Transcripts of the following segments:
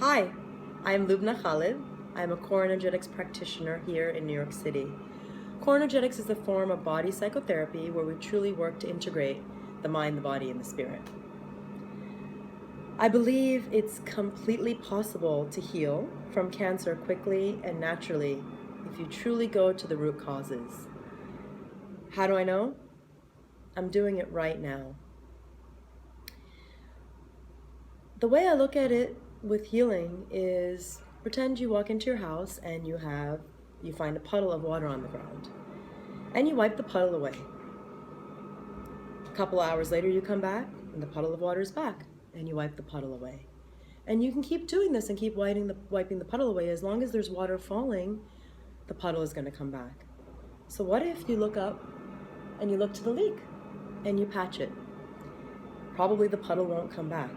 Hi, I'm Lubna Khalid. I'm a core energetics practitioner here in New York City. Core energetics is a form of body psychotherapy where we truly work to integrate the mind, the body, and the spirit. I believe it's completely possible to heal from cancer quickly and naturally if you truly go to the root causes. How do I know? I'm doing it right now. The way I look at it with healing is pretend you walk into your house and you find a puddle of water on the ground and you wipe the puddle away. A couple hours later you come back and the puddle of water is back and you wipe the puddle away. And you can keep doing this and keep wiping the puddle away. As long as there's water falling, the puddle is going to come back. So what if you look up and you look to the leak and you patch it? Probably the puddle won't come back.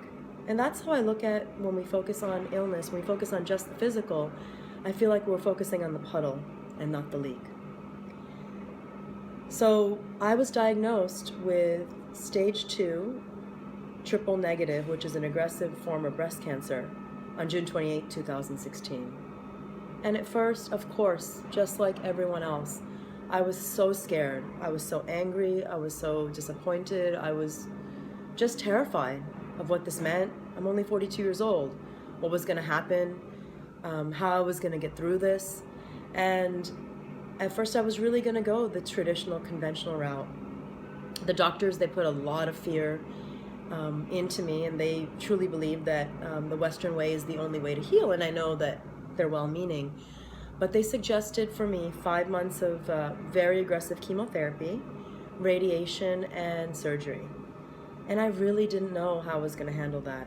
And that's how I look at when we focus on illness, when we focus on just the physical. I feel like we're focusing on the puddle and not the leak. So I was diagnosed with stage 2 triple negative, which is an aggressive form of breast cancer, on June 28, 2016. And at first, of course, just like everyone else, I was so scared. I was so angry. I was so disappointed. I was just terrified of what this meant. I'm only 42 years old. What was going to happen, how I was going to get through this. And at first I was really going to go the traditional, conventional route. The doctors, they put a lot of fear into me, and they truly believe that the Western way is the only way to heal. And I know that they're well-meaning. But they suggested for me 5 months of very aggressive chemotherapy, radiation, and surgery. And I really didn't know how I was going to handle that.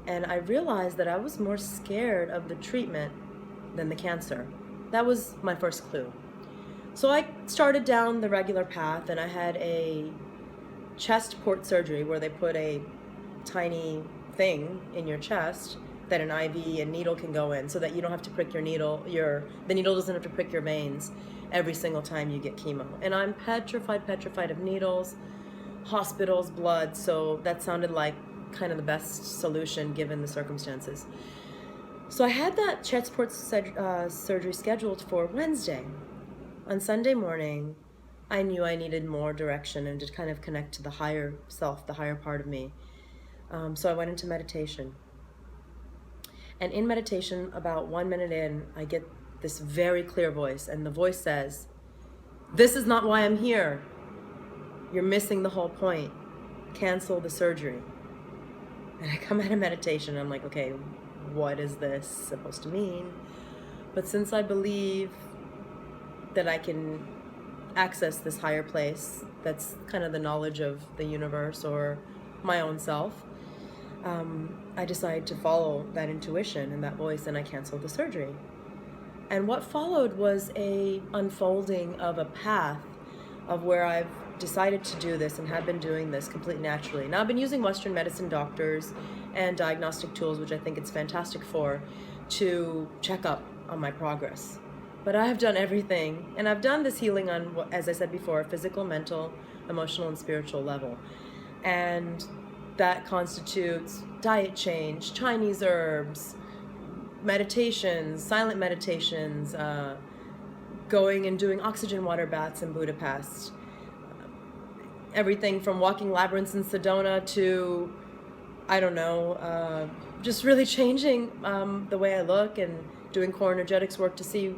And I realized that I was more scared of the treatment than the cancer. That was my first clue. So I started down the regular path, and I had a chest port surgery where they put a tiny thing in your chest that an IV and needle can go in, so that you don't have to prick your needle, the needle doesn't have to prick your veins every single time you get chemo. And I'm petrified of needles, hospitals, blood, so that sounded like kind of the best solution given the circumstances. So I had that chest port surgery scheduled for Wednesday. On Sunday morning, I knew I needed more direction and to kind of connect to the higher self, the higher part of me. So I went into meditation. And in meditation, about 1 minute in, I get this very clear voice, and the voice says, "This is not why I'm here. You're missing the whole point. Cancel the surgery." And I come out of meditation, and I'm like, okay, what is this supposed to mean? But since I believe that I can access this higher place, that's kind of the knowledge of the universe or my own self, I decided to follow that intuition and that voice, and I canceled the surgery. And what followed was a unfolding of a path of where I've decided to do this and have been doing this completely naturally. Now, I've been using Western medicine doctors and diagnostic tools, which I think it's fantastic for, to check up on my progress. But I have done everything, and I've done this healing on, as I said before, physical, mental, emotional, and spiritual level. And that constitutes diet change, Chinese herbs, meditations, silent meditations, going and doing oxygen water baths in Budapest, everything from walking labyrinths in Sedona to, I don't know, just really changing the way I look and doing core energetics work to see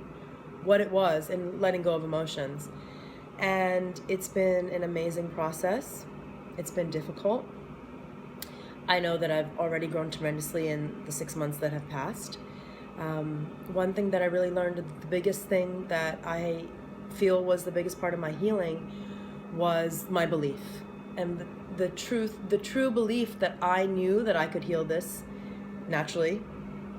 what it was and letting go of emotions. And it's been an amazing process. It's been difficult. I know that I've already grown tremendously in the 6 months that have passed. One thing that I really learned, the biggest thing that I feel was the biggest part of my healing, was my belief. And the true belief that I knew that I could heal this naturally,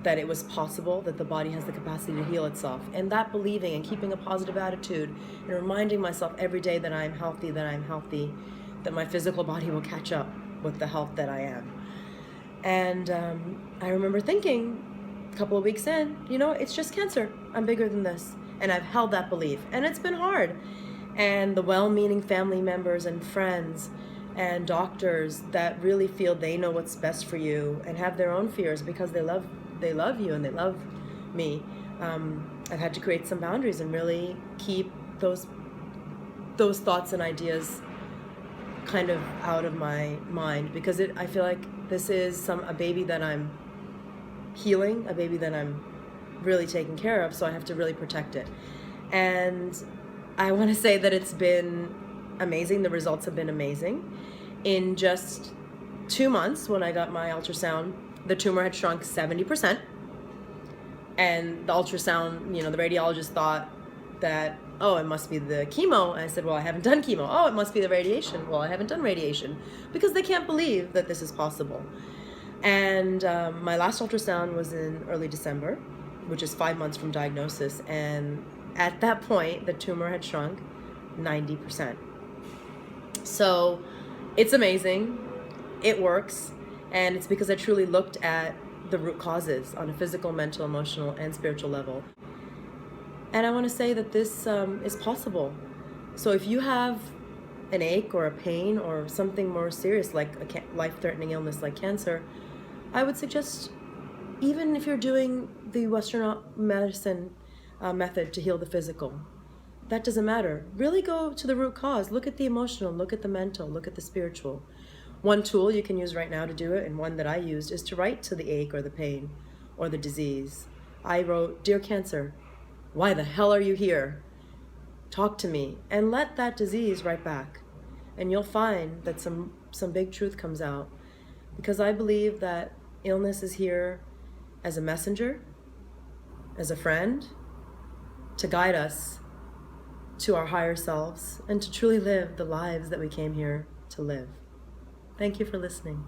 that it was possible, that the body has the capacity to heal itself. And that believing and keeping a positive attitude and reminding myself every day that I'm healthy, that my physical body will catch up with the health that I am. And I remember thinking a couple of weeks in, it's just cancer. I'm bigger than this. And I've held that belief. And it's been hard. And the well-meaning family members and friends and doctors that really feel they know what's best for you and have their own fears because they love you and they love me. I've had to create some boundaries and really keep those thoughts and ideas kind of out of my mind, because I feel like this is a baby that I'm healing, a baby that I'm really taking care of, so I have to really protect it. And I want to say that it's been amazing. The results have been amazing. In just 2 months, when I got my ultrasound, the tumor had shrunk 70%. And the ultrasound, the radiologist thought that, oh, it must be the chemo. And I said, well, I haven't done chemo. Oh, it must be the radiation. Well, I haven't done radiation, because they can't believe that this is possible. And my last ultrasound was in early December, which is 5 months from diagnosis. And at that point, the tumor had shrunk 90%. So it's amazing. It works. And it's because I truly looked at the root causes on a physical, mental, emotional, and spiritual level. And I want to say that this is possible. So if you have an ache or a pain or something more serious, like a life-threatening illness like cancer, I would suggest, even if you're doing the Western medicine method to heal the physical, that doesn't matter. Really go to the root cause. Look at the emotional, look at the mental, look at the spiritual. One tool you can use right now to do it, and one that I used, is to write to the ache or the pain or the disease. I wrote, "Dear Cancer, why the hell are you here? Talk to me." And let that disease write back. And you'll find that some big truth comes out. Because I believe that illness is here as a messenger, as a friend, to guide us to our higher selves and to truly live the lives that we came here to live. Thank you for listening.